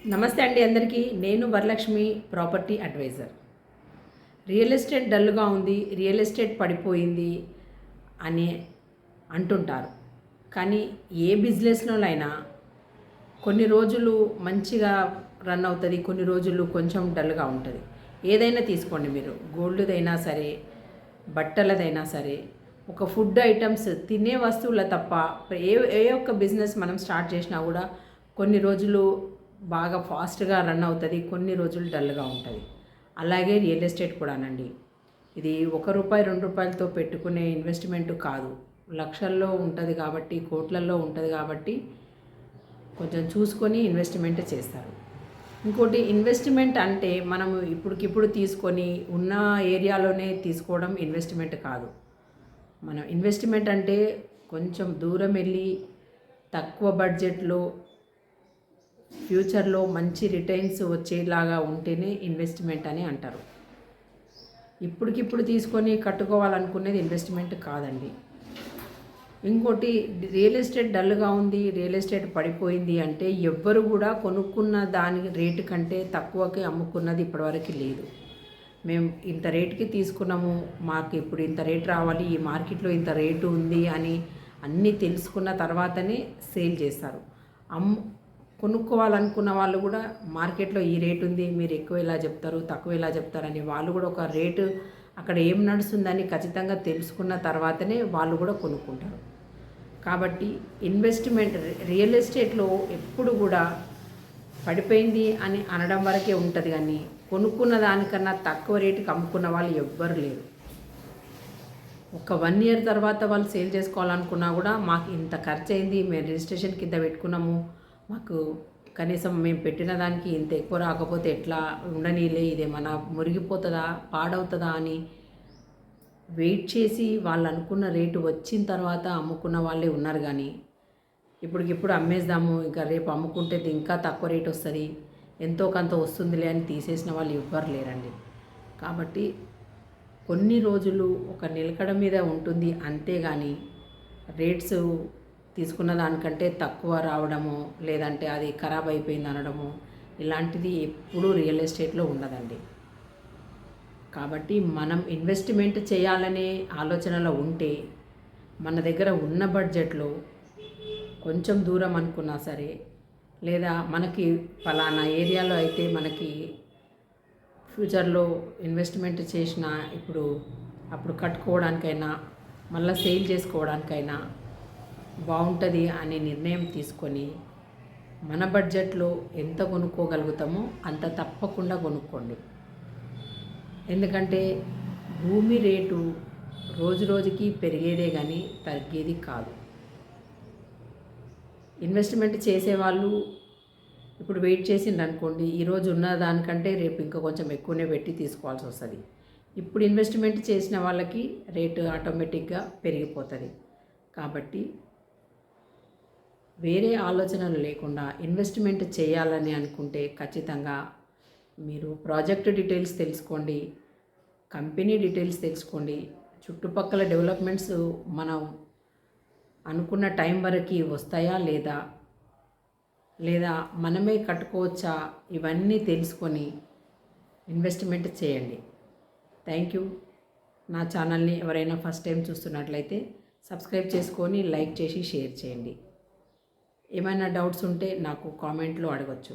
నమస్తే అండి అందరికీ. నేను Varalakshmi, property advisor. Real estate డల్గా ఉంది, రియల్ ఎస్టేట్ పడిపోయింది అని అంటుంటారు. కానీ ఏ బిజినెస్లోనైనా కొన్ని రోజులు మంచిగా రన్ అవుతుంది, కొన్ని రోజులు కొంచెం డల్గా ఉంటుంది. ఏదైనా తీసుకోండి, మీరు గోల్డ్దైనా సరే, బట్టలదైనా సరే, ఒక ఫుడ్ ఐటమ్స్, తినే వస్తువుల తప్ప ఏ ఏ ఒక్క బిజినెస్ మనం స్టార్ట్ చేసినా కూడా కొన్ని రోజులు బాగా ఫాస్ట్గా రన్ అవుతుంది, కొన్ని రోజులు డల్గా ఉంటుంది. అలాగే రియల్ ఎస్టేట్ కూడానండి. ఇది ₹1 ₹2తో పెట్టుకునే ఇన్వెస్ట్మెంట్ కాదు, లక్షల్లో ఉంటుంది కాబట్టి, కోట్లల్లో ఉంటుంది కాబట్టి కొంచెం చూసుకొని ఇన్వెస్ట్మెంట్ చేస్తారు. ఇంకోటి, ఇన్వెస్ట్మెంట్ అంటే మనము ఇప్పటికిప్పుడు తీసుకొని ఉన్న ఏరియాలోనే తీసుకోవడం ఇన్వెస్ట్మెంట్ కాదు. మనం ఇన్వెస్ట్మెంట్ అంటే కొంచెం దూరం వెళ్ళి తక్కువ బడ్జెట్లో ఫ్యూచర్లో మంచి రిటర్న్స్ వచ్చేలాగా ఉంటేనే ఇన్వెస్ట్మెంట్ అని అంటారు. ఇప్పటికిప్పుడు తీసుకొని కట్టుకోవాలనుకునేది ఇన్వెస్ట్మెంట్ కాదండి. ఇంకోటి, రియల్ ఎస్టేట్ డల్గా ఉంది, రియల్ ఎస్టేట్ పడిపోయింది అంటే ఎవ్వరు కూడా కొనుక్కున్న దాని రేటు కంటే తక్కువకి అమ్ముకున్నది ఇప్పటివరకు లేదు. మేము ఇంత రేటుకి తీసుకున్నాము, మాకు ఇప్పుడు ఇంత రేటు రావాలి, ఈ మార్కెట్లో ఇంత రేటు ఉంది అని అన్నీ తెలుసుకున్న తర్వాతనే సేల్ చేస్తారు. కొనుక్కోవాలనుకున్న వాళ్ళు కూడా మార్కెట్లో ఈ రేటు ఉంది, మీరు ఎక్కువ ఇలా చెప్తారు, తక్కువ ఇలా చెప్తారని వాళ్ళు కూడా ఒక రేటు అక్కడ ఏం నడుస్తుందని ఖచ్చితంగా తెలుసుకున్న తర్వాతనే వాళ్ళు కూడా కొనుక్కుంటారు. కాబట్టి ఇన్వెస్ట్మెంట్ రియల్ ఎస్టేట్లో ఎప్పుడు కూడా పడిపోయింది అని అనడం వరకే ఉంటుంది, కానీ కొనుక్కున్న దానికన్నా తక్కువ రేటుకి అమ్ముకున్న వాళ్ళు ఎవ్వరు లేరు. ఒక 1 year తర్వాత వాళ్ళు సేల్ చేసుకోవాలనుకున్నా కూడా మాకు ఇంత ఖర్చు అయింది, మేము రిజిస్ట్రేషన్ కింద పెట్టుకున్నాము, మాకు కనీసం మేము పెట్టిన దానికి ఇంత ఎక్కువ రాకపోతే ఎట్లా ఉండనీలే, ఇదేమన్నా మురిగిపోతుందా, పాడవుతుందా అని వెయిట్ చేసి వాళ్ళు అనుకున్న రేటు వచ్చిన తర్వాత అమ్ముకున్న వాళ్ళే ఉన్నారు. కానీ ఇప్పటికిప్పుడు అమ్మేద్దాము, ఇంకా రేపు అమ్ముకుంటే ఇంకా తక్కువ రేటు వస్తుంది, ఎంతో కొంత వస్తుందిలే అని తీసేసిన వాళ్ళు ఎవ్వరు లేరండి. కాబట్టి కొన్ని రోజులు ఒక నిలకడ మీద ఉంటుంది, అంతేగాని రేట్స్ తీసుకున్న దానికంటే తక్కువ రావడము, లేదంటే అది ఖరాబ్ అయిపోయింది అనడము, ఇలాంటిది ఎప్పుడూ రియల్ ఎస్టేట్లో ఉండదండి. కాబట్టి మనం ఇన్వెస్ట్మెంట్ చేయాలనే ఆలోచనలో ఉంటే మన దగ్గర ఉన్న బడ్జెట్లో కొంచెం దూరం అనుకున్నా సరే, లేదా మనకి ఫలానా ఏరియాలో అయితే మనకి ఫ్యూచర్లో ఇన్వెస్ట్మెంట్ చేసిన అప్పుడు కట్టుకోవడానికైనా మళ్ళీ సేల్ చేసుకోవడానికైనా బాగుంటుంది అనే నిర్ణయం తీసుకొని మన బడ్జెట్లో ఎంత కొనుక్కోగలుగుతామో అంత తప్పకుండా కొనుక్కోండి. ఎందుకంటే భూమి రేటు రోజు రోజుకి పెరిగేదే కానీ తగ్గేది కాదు. ఇన్వెస్ట్మెంట్ చేసేవాళ్ళు ఇప్పుడు వెయిట్ చేసిండ్రు అనుకోండి, ఈరోజు ఉన్న దానికంటే రేపు ఇంకా కొంచెం ఎక్కువనే పెట్టి తీసుకోవాల్సి వస్తుంది. ఇప్పుడు ఇన్వెస్ట్మెంట్ చేసిన వాళ్ళకి రేటు ఆటోమేటిక్గా పెరిగిపోతుంది. కాబట్టి వేరే ఆలోచనలు లేకుండా ఇన్వెస్ట్మెంట్ చేయాలని అనుకుంటే ఖచ్చితంగా మీరు ప్రాజెక్ట్ డీటెయిల్స్ తెలుసుకోండి, కంపెనీ డీటెయిల్స్ తెలుసుకోండి, చుట్టుపక్కల డెవలప్మెంట్స్ మనం అనుకున్న టైం వరకు వస్తాయా లేదా మనమే కట్టుకోవచ్చా, ఇవన్నీ తెలుసుకొని ఇన్వెస్ట్మెంట్ చేయండి. Thank you. నా ఛానల్ని ఎవరైనా ఫస్ట్ టైం చూస్తున్నట్లయితే సబ్స్క్రైబ్ చేసుకొని లైక్ చేసి షేర్ చేయండి. ఏమైనా డౌట్స్ ఉంటే నాకు కామెంట్లో అడగచ్చు.